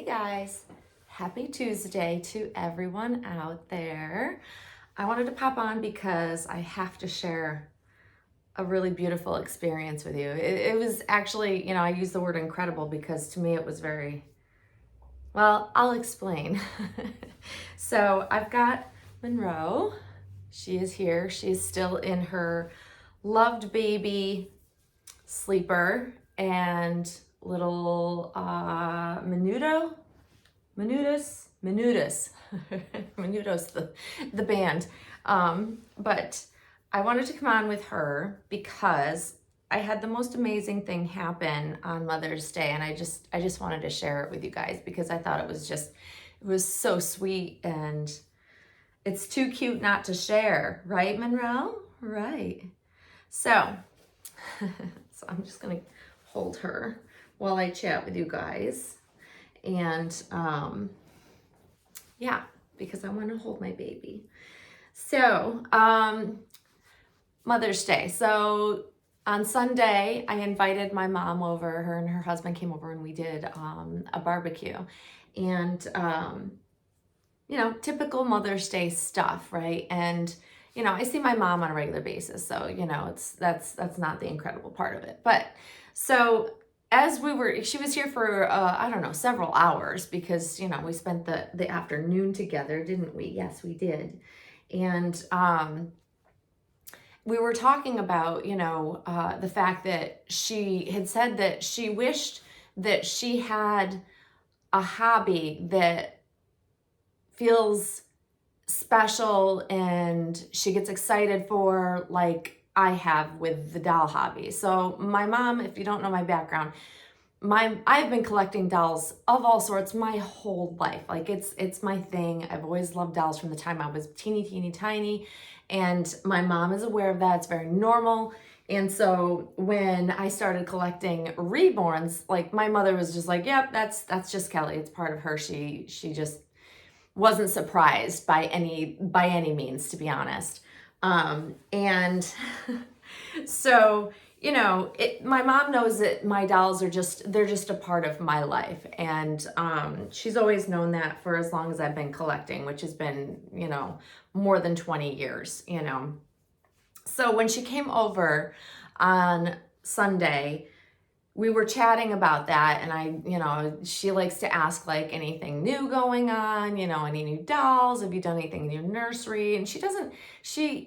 guys, happy Tuesday to everyone out there. I wanted to pop on because I have to share a really beautiful experience with you. It was actually, I use the word incredible because to me it was very, well, I'll explain. So I've got Monroe. She is here. She's still in her loved baby sleeper and little Menudos, Menudos, the band. But I wanted to come on with her because I had the most amazing thing happen on Mother's Day, and I just wanted to share it with you guys because I thought it was so sweet, and it's too cute not to share, right, Monroe? Right. So, so I'm just gonna hold her while I chat with you guys. And yeah, because I want to hold my baby. So, Mother's Day. So on Sunday, I invited my mom over. Her and her husband came over and we did a barbecue. And, typical Mother's Day stuff, right? And, I see my mom on a regular basis. So, that's not the incredible part of it. But so as she was here for, several hours because, we spent the afternoon together, didn't we? Yes, we did. And we were talking about, the fact that she had said that she wished that she had a hobby that feels special and she gets excited for, like I have with the doll hobby. So my mom, if you don't know my background, I've been collecting dolls of all sorts my whole life. Like it's my thing. I've always loved dolls from the time I was teeny tiny, and my mom is aware of that. It's very normal. And so when I started collecting Reborns, like my mother was just like, "Yep, that's just Kelly. It's part of her." She just wasn't surprised by any means, to be honest. And so, my mom knows that my dolls they're just a part of my life. And she's always known that for as long as I've been collecting, which has been, more than 20 years, So when she came over on Sunday, we were chatting about that, and she likes to ask like anything new going on, any new dolls, have you done anything in your nursery? And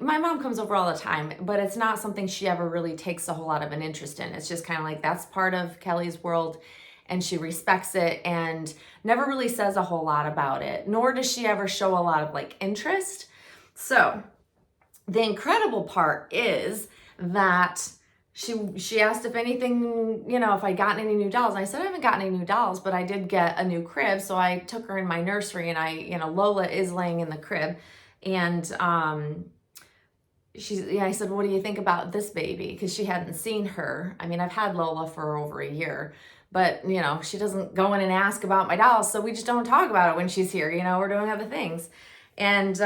my mom comes over all the time, but it's not something she ever really takes a whole lot of an interest in. It's just kind of like, that's part of Kelly's world and she respects it and never really says a whole lot about it, nor does she ever show a lot of like interest. So the incredible part is that she asked if anything, if I'd gotten any new dolls. And I said, I haven't gotten any new dolls, but I did get a new crib. So I took her in my nursery and Lola is laying in the crib. And I said, what do you think about this baby? Because she hadn't seen her. I mean, I've had Lola for over a year, but she doesn't go in and ask about my dolls. So we just don't talk about it when she's here. We're doing other things. And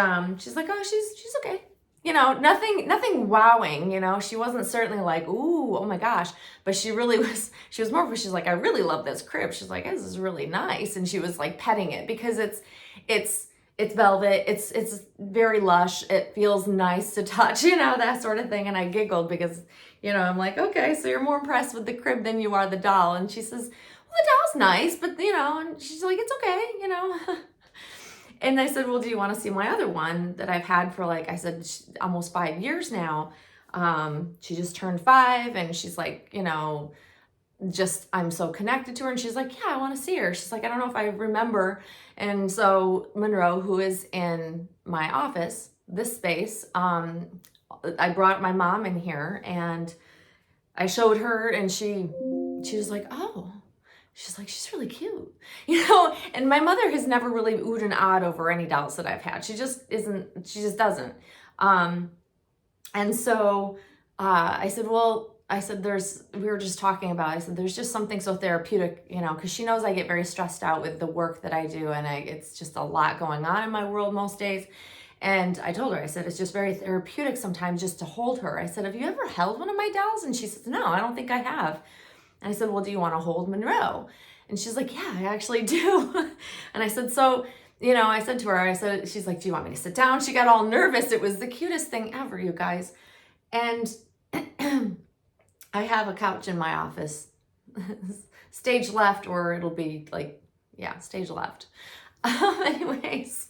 she's like, oh, she's okay. Nothing wowing, she wasn't certainly like, ooh, oh my gosh, but she was more, she's like, I really love this crib. She's like, this is really nice. And she was like petting it because it's velvet. It's very lush. It feels nice to touch, that sort of thing. And I giggled because, I'm like, okay, so you're more impressed with the crib than you are the doll. And she says, well, the doll's nice, but and she's like, it's okay, And I said, well, do you want to see my other one that I've had for, like I said, almost 5 years now? She just turned 5 and she's like, I'm so connected to her. And she's like, yeah, I want to see her. She's like, I don't know if I remember. And so Monroe, who is in my office, this space, I brought my mom in here and I showed her and she was like, oh. She's like, she's really cute, and my mother has never really oohed and ahhed over any dolls that I've had. She just doesn't. And so I said, we were just talking about, I said, there's just something so therapeutic, because she knows I get very stressed out with the work that I do. And it's just a lot going on in my world most days. And I told her, I said, it's just very therapeutic sometimes just to hold her. I said, have you ever held one of my dolls? And she says, no, I don't think I have. And I said, well, do you want to hold Monroe? And she's like, yeah, I actually do. And I said, so, I said to her, she's like, do you want me to sit down? She got all nervous. It was the cutest thing ever, you guys. And I have a couch in my office, stage left, or it'll be like, yeah, stage left. Anyways,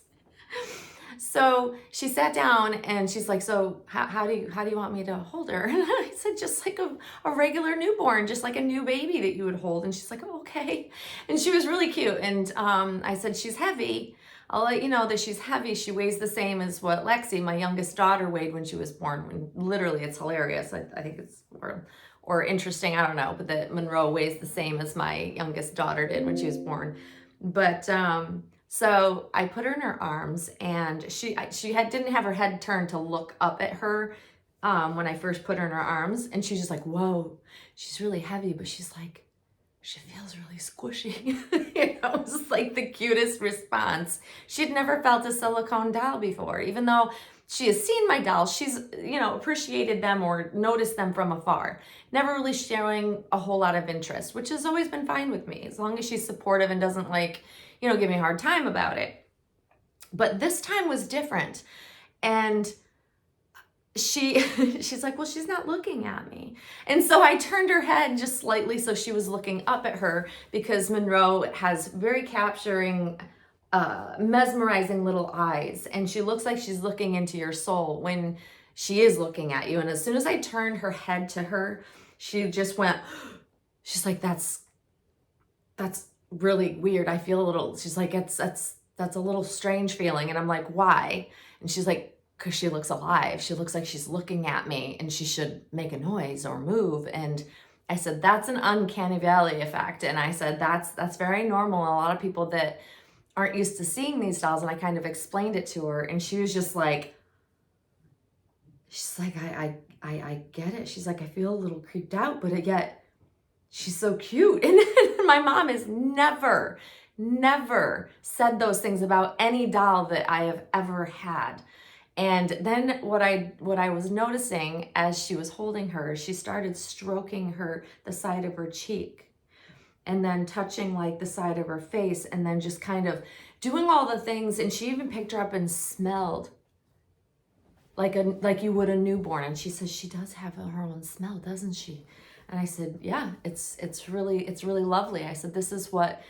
so she sat down and she's like, so how do you want me to hold her? And I said, just like a regular newborn, just like a new baby that you would hold. And she's like, oh, okay. And she was really cute. And I said, she's heavy. I'll let you know that she's heavy. She weighs the same as what Lexi, my youngest daughter, weighed when she was born. When literally, it's hilarious. I think it's or interesting. I don't know, but that Monroe weighs the same as my youngest daughter did when she was born. But so I put her in her arms, and she didn't have her head turned to look up at her when I first put her in her arms, and she's just like, whoa, she's really heavy, but she's like, she feels really squishy. It was like the cutest response. She'd never felt a silicone doll before, even though she has seen my dolls. She's, appreciated them or noticed them from afar. Never really showing a whole lot of interest, which has always been fine with me, as long as she's supportive and doesn't give me a hard time about it. But this time was different. And she's like, well, she's not looking at me. And so I turned her head just slightly so she was looking up at her, because Monroe has very capturing, mesmerizing little eyes. And she looks like she's looking into your soul when she is looking at you. And as soon as I turned her head to her, she just went, she's like, that's really weird. I feel a little, she's like, that's a little strange feeling. And I'm like, why? And she's like, because she looks alive. She looks like she's looking at me and she should make a noise or move. And I said, that's an uncanny valley effect. And I said, that's very normal. A lot of people that aren't used to seeing these dolls. And I kind of explained it to her, and she was just like, she's like, I get it. She's like, I feel a little creeped out, but yet she's so cute. And my mom has never said those things about any doll that I have ever had. And then what I was noticing as she was holding her, she started stroking the side of her cheek, and then touching like the side of her face, and then just kind of doing all the things. And she even picked her up and smelled like you would a newborn. And she says she does have her own smell, doesn't she? And I said, yeah, it's really lovely. I said, this is what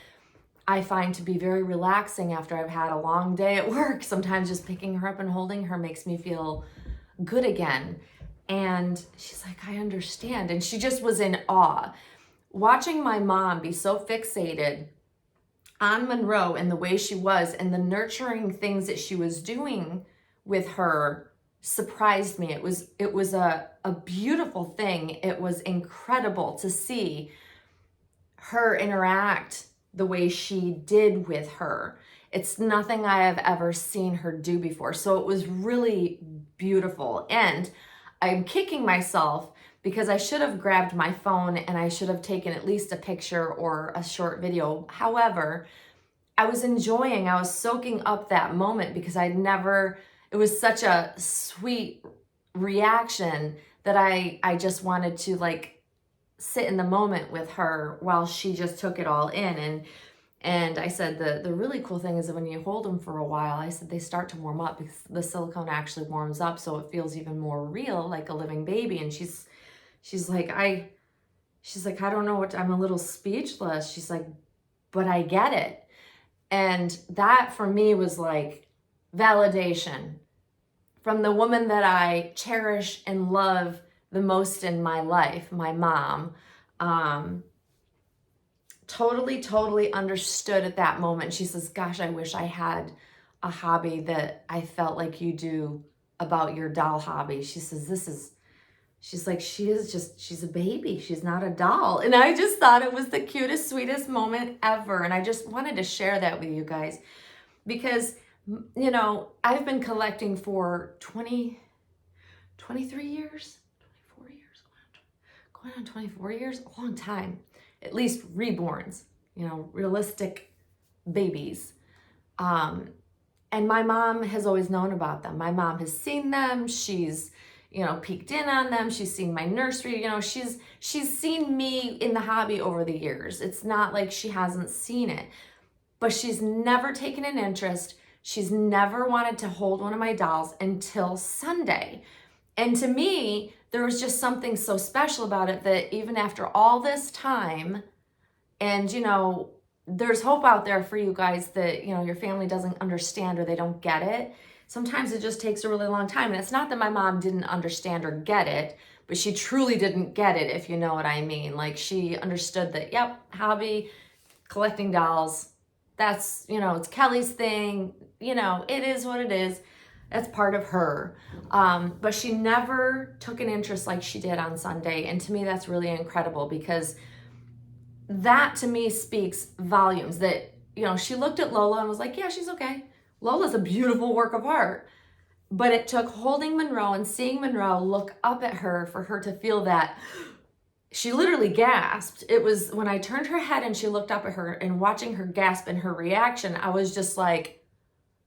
I find to be very relaxing after I've had a long day at work. Sometimes just picking her up and holding her makes me feel good again. And she's like, I understand. And she just was in awe. Watching my mom be so fixated on Monroe and the way she was and the nurturing things that she was doing with her surprised me. It was a beautiful thing. It was incredible to see her interact the way she did with her. It's nothing I have ever seen her do before. So it was really beautiful. And I'm kicking myself because I should have grabbed my phone and I should have taken at least a picture or a short video. However, I was soaking up that moment because it was such a sweet reaction that I just wanted to sit in the moment with her while she just took it all in. And I said, the really cool thing is that when you hold them for a while, I said, they start to warm up because the silicone actually warms up. So it feels even more real, like a living baby. And she's like, I don't know I'm a little speechless. She's like, but I get it. And that for me was like validation from the woman that I cherish and love the most in my life, my mom. Totally understood at that moment. She says, gosh, I wish I had a hobby that I felt like you do about your doll hobby. She says, she's a baby. She's not a doll. And I just thought it was the cutest, sweetest moment ever. And I just wanted to share that with you guys because, I've been collecting for 23 years, 24 years, going on 24 years, a long time. At least reborns, realistic babies. And my mom has always known about them. My mom has seen them. She's, peeked in on them. She's seen my nursery. She's seen me in the hobby over the years. It's not like she hasn't seen it, but she's never taken an interest. She's never wanted to hold one of my dolls until Sunday. And to me, there was just something so special about it that even after all this time, and there's hope out there for you guys that, your family doesn't understand or they don't get it. Sometimes it just takes a really long time. And it's not that my mom didn't understand or get it, but she truly didn't get it, if you know what I mean. Like, she understood that, yep, hobby, collecting dolls, that's, it's Kelly's thing. It is what it is. That's part of her. But she never took an interest like she did on Sunday. And to me, that's really incredible, because that to me speaks volumes that, she looked at Lola and was like, yeah, she's okay. Lola's a beautiful work of art. But it took holding Monroe and seeing Monroe look up at her for her to feel that. She literally gasped. It was when I turned her head and she looked up at her, and watching her gasp and her reaction, I was just like,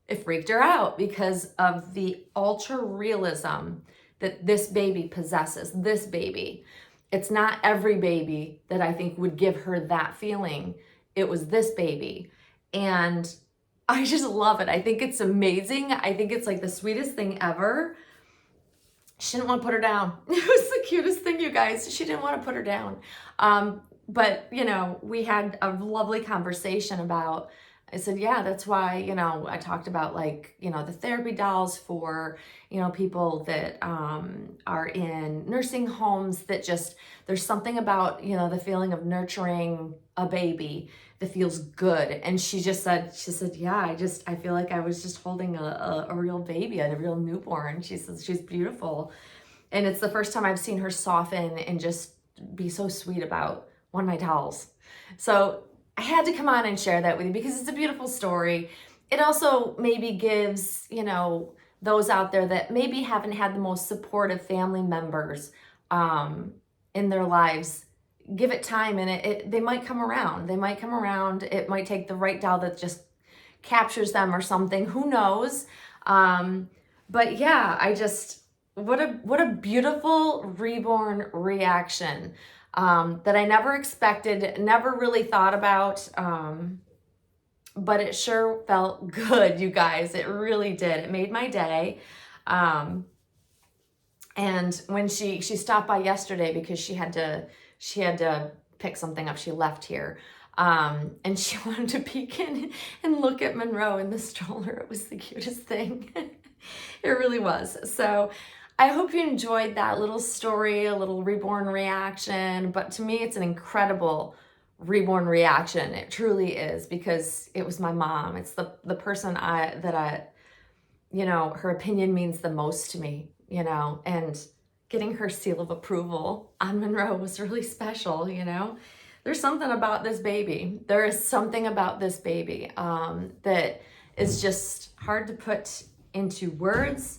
it freaked her out because of the ultra realism that this baby possesses. This baby. It's not every baby that I think would give her that feeling. It was this baby. And I just love it. I think it's amazing. I think it's like the sweetest thing ever. She didn't want to put her down. It was the cutest thing, you guys. She didn't want to put her down. But, we had a lovely conversation about, I said, yeah, that's why, I talked about the therapy dolls for, people that are in nursing homes that just, there's something about, the feeling of nurturing a baby that feels good. And she said, yeah, I feel like I was just holding a real baby, a real newborn. She says she's beautiful. And it's the first time I've seen her soften and just be so sweet about one of my dolls. So I had to come on and share that with you because it's a beautiful story. It also maybe gives, those out there that maybe haven't had the most supportive family members in their lives, give it time, and they might come around. They might come around. It might take the right doll that just captures them or something. Who knows? But yeah, what a beautiful reborn reaction. That I never expected, never really thought about, but it sure felt good, you guys. It really did. It made my day. And when she stopped by yesterday because she had to pick something up, she left here. And she wanted to peek in and look at Monroe in the stroller. It was the cutest thing. It really was. So I hope you enjoyed that little story, a little reborn reaction. But to me, it's an incredible reborn reaction. It truly is, because it was my mom. It's the person her opinion means the most to me, and getting her seal of approval on Monroe was really special, There's something about this baby. There is something about this baby that is just hard to put into words.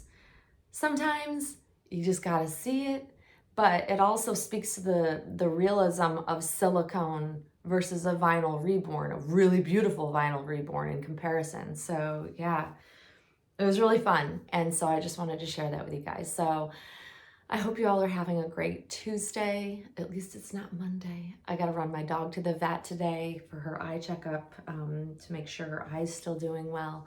Sometimes you just got to see it, but it also speaks to the realism of silicone versus a vinyl reborn, a really beautiful vinyl reborn in comparison. So yeah, it was really fun. And so I just wanted to share that with you guys. So I hope you all are having a great Tuesday. At least it's not Monday. I got to run my dog to the vet today for her eye checkup to make sure her eye's still doing well.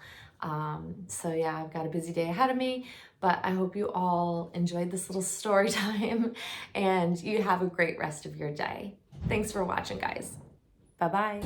So yeah, I've got a busy day ahead of me, but I hope you all enjoyed this little story time and you have a great rest of your day. Thanks for watching, guys. Bye-bye.